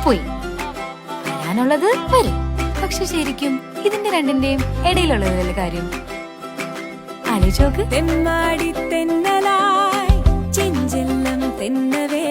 പോയി, വരാനുള്ളത് വരും. പക്ഷെ ശരിക്കും ഇതിന്റെ രണ്ടിന്റെയും ഇടയിലുള്ളതല്ലേ കാര്യം? ആലോചിച്ച് നോക്ക്. തെമ്മാടി തെന്നലായി ചെഞ്ചെല്ലം തെന്നവേ